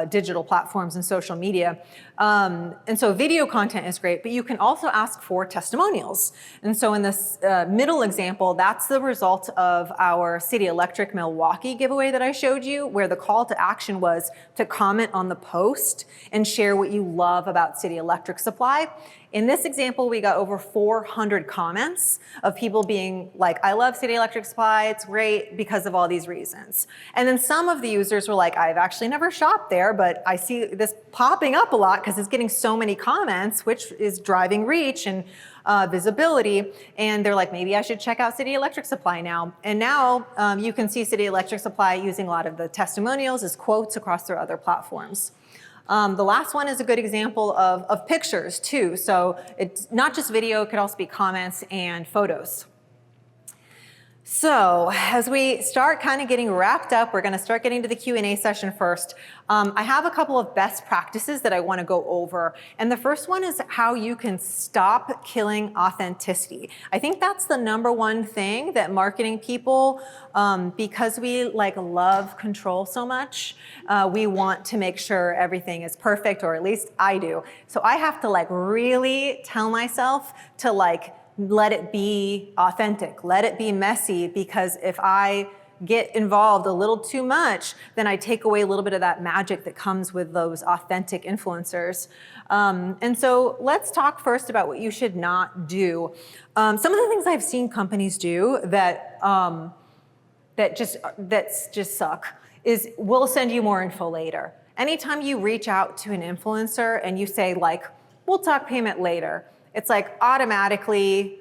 digital platforms and social media. And so video content is great, but you can also ask for testimonials. And so in this middle example, that's the result of our City Electric Milwaukee giveaway that I showed you, where the call to action was to comment on the post and share what you love about City Electric Supply. In this example, we got over 400 comments of people being like, I love City Electric Supply, it's great because of all these reasons. And then some of the users were like, I've actually never shopped there, but I see this popping up a lot because it's getting so many comments, which is driving reach and visibility. And they're like, maybe I should check out City Electric Supply now. And now you can see City Electric Supply using a lot of the testimonials as quotes across their other platforms. The last one is a good example of pictures too. So it's not just video, it could also be comments and photos. So as we start kind of getting wrapped up, we're going to start getting to the Q&A session first. I have a couple of best practices that I want to go over. And the first one is how you can stop killing authenticity. I think that's the number one thing that marketing people, because we like love control so much, we want to make sure everything is perfect, or at least I do. So I have to like really tell myself to like let it be authentic, let it be messy, because if I get involved a little too much, then I take away a little bit of that magic that comes with those authentic influencers. And so let's talk first about what you should not do. Some of the things I've seen companies do that just suck is we'll send you more info later. Anytime you reach out to an influencer and you say like, we'll talk payment later, it's like automatically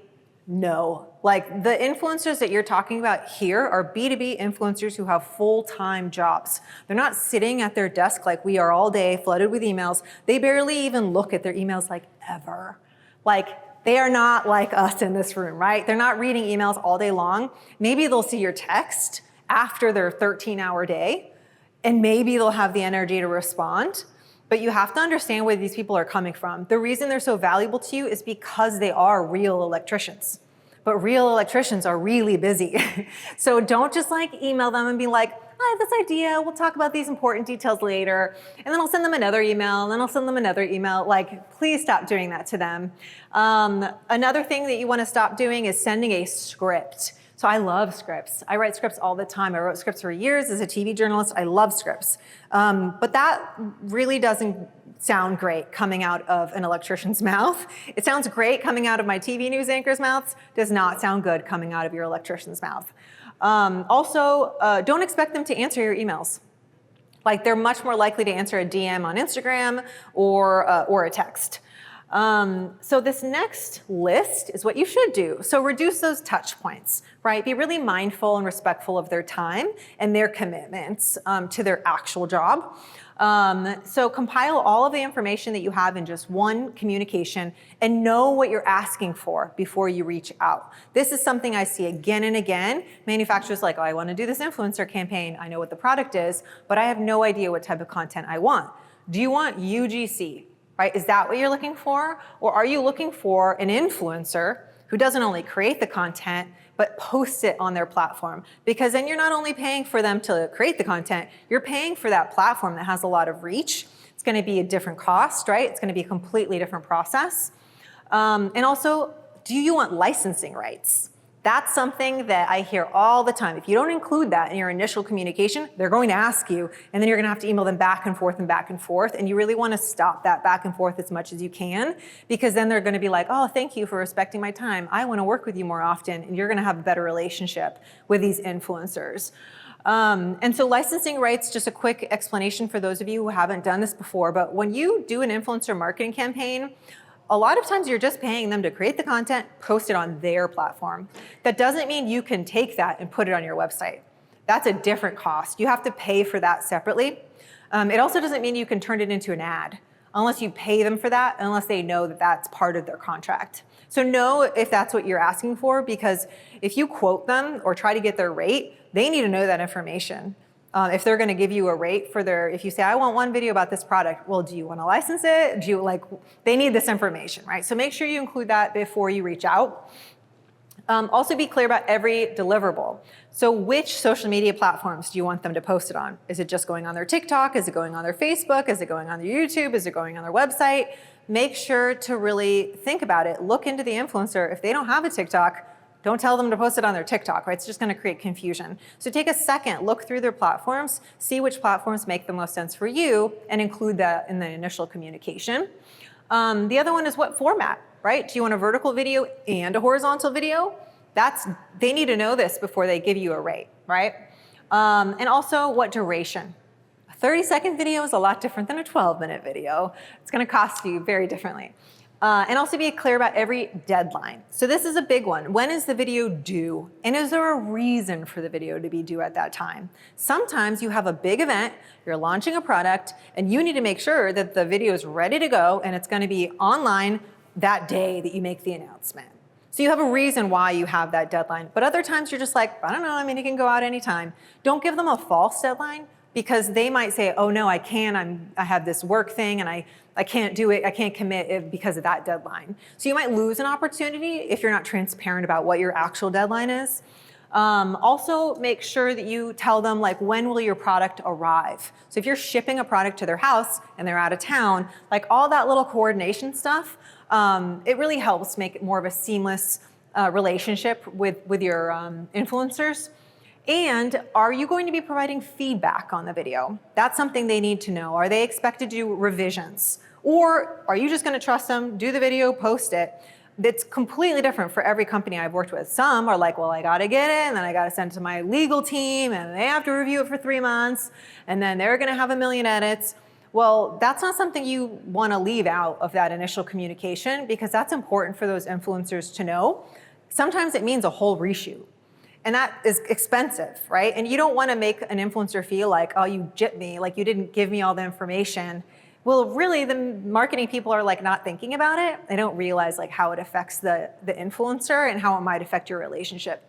no. Like the influencers that you're talking about here are B2B influencers who have full-time jobs. They're not sitting at their desk like we are all day flooded with emails. They barely even look at their emails like ever. Like they are not like us in this room, right? They're not reading emails all day long. Maybe they'll see your text after their 13-hour day, and maybe they'll have the energy to respond. But you have to understand where these people are coming from. The reason they're so valuable to you is because they are real electricians. But real electricians are really busy. So don't just like email them and be like, I have this idea, we'll talk about these important details later. And then I'll send them another email, and then I'll send them another email. Like, please stop doing that to them. Another thing that you wanna stop doing is sending a script. So I love scripts. I write scripts all the time. I wrote scripts for years as a TV journalist. I love scripts. But that really doesn't sound great coming out of an electrician's mouth. It sounds great coming out of my TV news anchor's mouths. Does not sound good coming out of your electrician's mouth. Also, don't expect them to answer your emails. Like they're much more likely to answer a DM on Instagram or a text. So this next list is what you should do. So reduce those touch points, right? Be really mindful and respectful of their time and their commitments to their actual job. So compile all of the information that you have in just one communication and know what you're asking for before you reach out. This is something I see again and again. Manufacturers like, oh, I want to do this influencer campaign. I know what the product is, but I have no idea what type of content I want. Do you want UGC? Right? Is that what you're looking for? Or are you looking for an influencer who doesn't only create the content, but posts it on their platform? Because then you're not only paying for them to create the content, you're paying for that platform that has a lot of reach. It's going to be a different cost, right? It's going to be a completely different process. And also, do you want licensing rights? That's something that I hear all the time. If you don't include that in your initial communication, they're going to ask you, and then you're gonna have to email them back and forth and back and forth, and you really wanna stop that back and forth as much as you can, because then they're gonna be like, oh, thank you for respecting my time. I wanna work with you more often, and you're gonna have a better relationship with these influencers. And so licensing rights, just a quick explanation for those of you who haven't done this before, but when you do an influencer marketing campaign, a lot of times you're just paying them to create the content, post it on their platform. That doesn't mean you can take that and put it on your website. That's a different cost. You have to pay for that separately. It also doesn't mean you can turn it into an ad unless you pay them for that, unless they know that that's part of their contract. So know if that's what you're asking for, because if you quote them or try to get their rate, they need to know that information. If they're gonna give you a rate for if you say, I want one video about this product, well, do you wanna license it? They need this information, right? So make sure you include that before you reach out. Also be clear about every deliverable. So which social media platforms do you want them to post it on? Is it just going on their TikTok? Is it going on their Facebook? Is it going on their YouTube? Is it going on their website? Make sure to really think about it. Look into the influencer. If they don't have a TikTok, don't tell them to post it on their TikTok, right? It's just gonna create confusion. So take a second, look through their platforms, see which platforms make the most sense for you, and include that in the initial communication. The other one is what format, right? Do you want a vertical video and a horizontal video? They need to know this before they give you a rate, right? And also what duration. A 30-second video is a lot different than a 12-minute video. It's gonna cost you very differently. And also be clear about every deadline. So this is a big one. When is the video due? And is there a reason for the video to be due at that time? Sometimes you have a big event, you're launching a product, and you need to make sure that the video is ready to go and it's gonna be online that day that you make the announcement. So you have a reason why you have that deadline. But other times you're just like, I don't know, I mean, it can go out anytime. Don't give them a false deadline, because they might say, oh no, I have this work thing and I can't do it, I can't commit because of that deadline. So you might lose an opportunity if you're not transparent about what your actual deadline is. Also make sure that you tell them when will your product arrive? So if you're shipping a product to their house and they're out of town, all that little coordination stuff, it really helps make it more of a seamless relationship with your influencers. And are you going to be providing feedback on the video? That's something they need to know. Are they expected to do revisions? Or are you just gonna trust them, do the video, post it? It's completely different for every company I've worked with. Some are like, well, I gotta get it, and then I gotta send it to my legal team, and they have to review it for 3 months, and then they're gonna have 1 million edits. Well, that's not something you wanna leave out of that initial communication, because that's important for those influencers to know. Sometimes it means a whole reshoot. And that is expensive, right? And you don't want to make an influencer feel like, oh, you gypped me, you didn't give me all the information. Well, really, the marketing people are not thinking about it. They don't realize how it affects the influencer and how it might affect your relationship.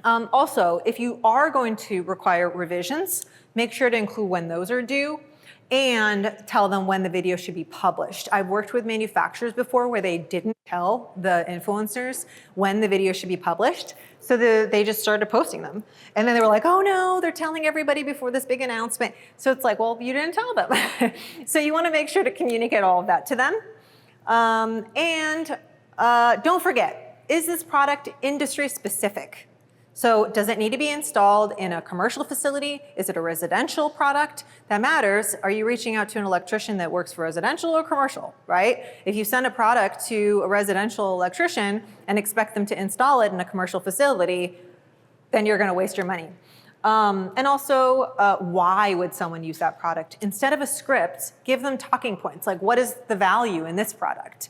Also, if you are going to require revisions, make sure to include when those are due and tell them when the video should be published. I've worked with manufacturers before where they didn't tell the influencers when the video should be published, so they just started posting them. And then they were like, oh no, they're telling everybody before this big announcement. So it's like, well, you didn't tell them. So you wanna make sure to communicate all of that to them. Don't forget, is this product industry specific? So does it need to be installed in a commercial facility? Is it a residential product? That matters. Are you reaching out to an electrician that works for residential or commercial, right? If you send a product to a residential electrician and expect them to install it in a commercial facility, then you're gonna waste your money. And also, why would someone use that product? Instead of a script, give them talking points, what is the value in this product?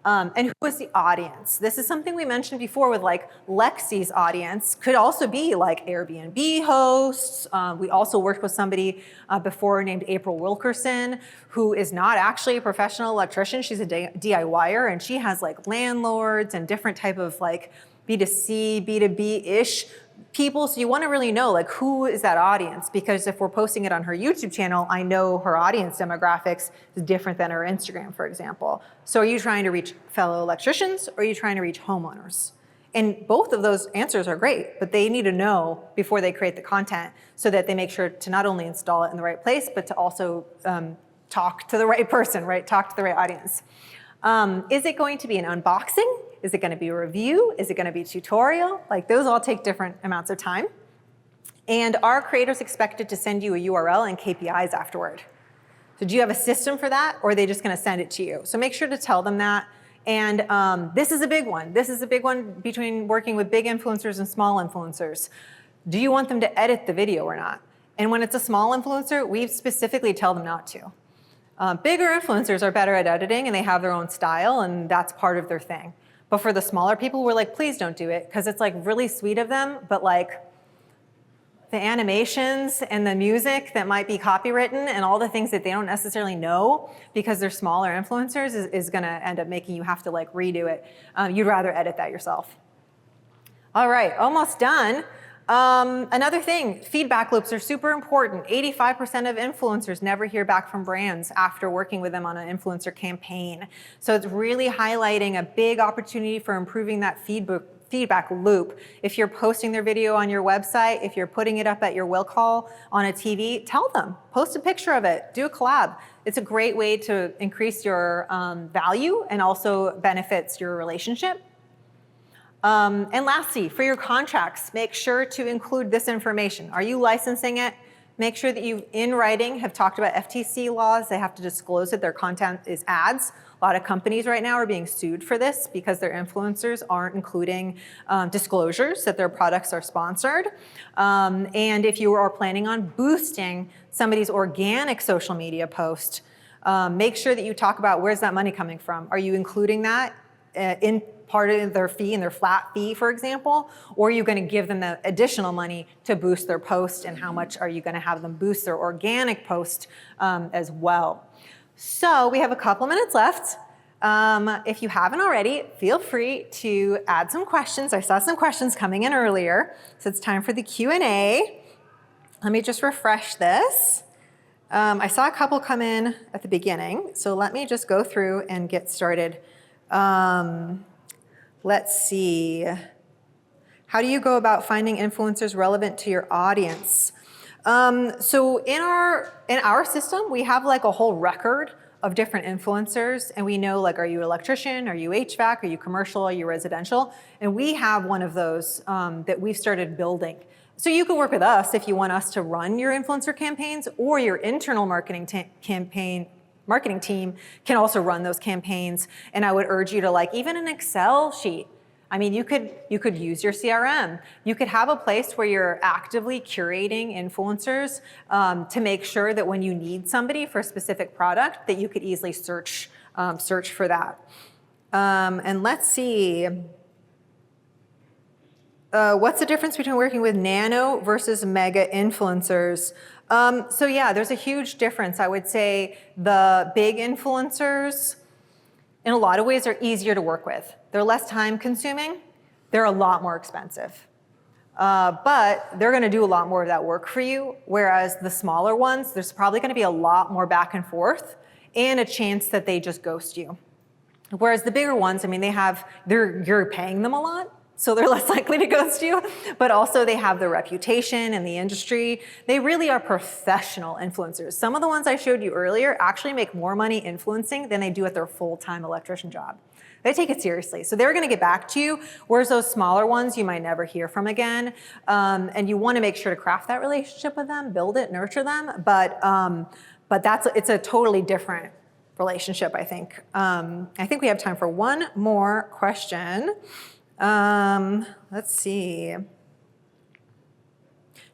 And who is the audience? This is something we mentioned before with Lexi's audience. Could also be Airbnb hosts. We also worked with somebody before named April Wilkerson, who is not actually a professional electrician. She's a DIYer, and she has landlords and different type of B2C, B2B-ish people. So you want to really know who is that audience, because if we're posting it on her YouTube channel, I know her audience demographics is different than her Instagram, for example. So are you trying to reach fellow electricians, or are you trying to reach homeowners? And both of those answers are great, but they need to know before they create the content so that they make sure to not only install it in the right place, but to also talk to the right person, right? Talk to the right audience. Is it going to be an unboxing? Is it gonna be a review? Is it gonna be a tutorial? Like those all take different amounts of time. And are creators expected to send you a URL and KPIs afterward? So do you have a system for that, or are they just gonna send it to you? So make sure to tell them that. And this is a big one. This is a big one between working with big influencers and small influencers. Do you want them to edit the video or not? And when it's a small influencer, we specifically tell them not to. Bigger influencers are better at editing and they have their own style and that's part of their thing. But for the smaller people, we're like, please don't do it, because it's like really sweet of them, but like the animations and the music that might be copywritten and all the things that they don't necessarily know because they're smaller influencers is gonna end up making you have to like redo it. You'd rather edit that yourself. All right, almost done. Another thing, feedback loops are super important. 85% of influencers never hear back from brands after working with them on an influencer campaign. So it's really highlighting a big opportunity for improving that feedback loop. If you're posting their video on your website, if you're putting it up at your will call on a TV, tell them, post a picture of it, do a collab. It's a great way to increase your value and also benefits your relationship. And lastly, for your contracts, make sure to include this information. Are you licensing it? Make sure that you, in writing, have talked about FTC laws. They have to disclose that their content is ads. A lot of companies right now are being sued for this because their influencers aren't including disclosures that their products are sponsored. And if you are planning on boosting somebody's organic social media post, make sure that you talk about where's that money coming from. Are you including that in part of their fee, in their flat fee, for example, or are you going to give them the additional money to boost their post, and how much are you going to have them boost their organic post as well? So we have a couple minutes left. If you haven't already, feel free to add some questions. I saw some questions coming in earlier, so it's time for the Q&A. Let me just refresh this. I saw a couple come in at the beginning, so let me just go through and get started. Let's see. How do you go about finding influencers relevant to your audience? So in our system, we have like a whole record of different influencers, and we know like, are you an electrician? Are you HVAC? Are you commercial? Are you residential? And we have one of those that we've started building. So you can work with us if you want us to run your influencer campaigns, or your internal marketing team can also run those campaigns. And I would urge you to like, even an Excel sheet. I mean, you could use your CRM. You could have a place where you're actively curating influencers to make sure that when you need somebody for a specific product, that you could easily search for that. And let's see. What's the difference between working with nano versus mega influencers? So yeah, there's a huge difference. I would say the big influencers, in a lot of ways, are easier to work with. They're less time consuming. They're a lot more expensive. But they're gonna do a lot more of that work for you, whereas the smaller ones, there's probably gonna be a lot more back and forth and a chance that they just ghost you. Whereas the bigger ones, I mean, you're paying them a lot, so they're less likely to ghost you, but also they have the reputation in the industry. They really are professional influencers. Some of the ones I showed you earlier actually make more money influencing than they do at their full-time electrician job. They take it seriously, so they're gonna get back to you, whereas those smaller ones you might never hear from again, and you wanna make sure to craft that relationship with them, build it, nurture them, but it's a totally different relationship, I think. I think we have time for one more question. Let's see.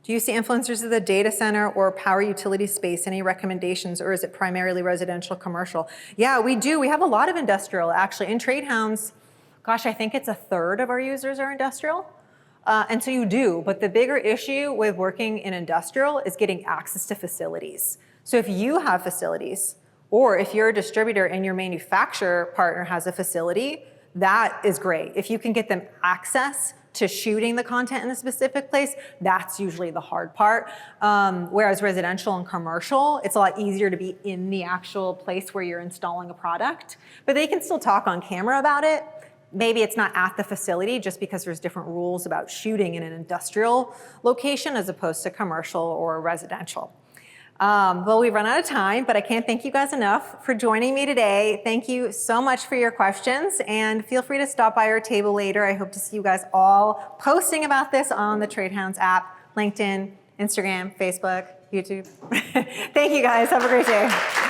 Do you see influencers in the data center or power utility space? Any recommendations, or is it primarily residential, commercial? Yeah, we do. We have a lot of industrial, actually. In TradeHounds, gosh, I think it's a third of our users are industrial. And so you do, but the bigger issue with working in industrial is getting access to facilities. So if you have facilities, or if you're a distributor and your manufacturer partner has a facility, that is great. If you can get them access to shooting the content in a specific place, that's usually the hard part. Whereas residential and commercial, it's a lot easier to be in the actual place where you're installing a product, but they can still talk on camera about it. Maybe it's not at the facility just because there's different rules about shooting in an industrial location as opposed to commercial or residential. Well, we've run out of time, but I can't thank you guys enough for joining me today. Thank you so much for your questions, and feel free to stop by our table later. I hope to see you guys all posting about this on the TradeHounds app, LinkedIn, Instagram, Facebook, YouTube. Thank you guys. Have a great day.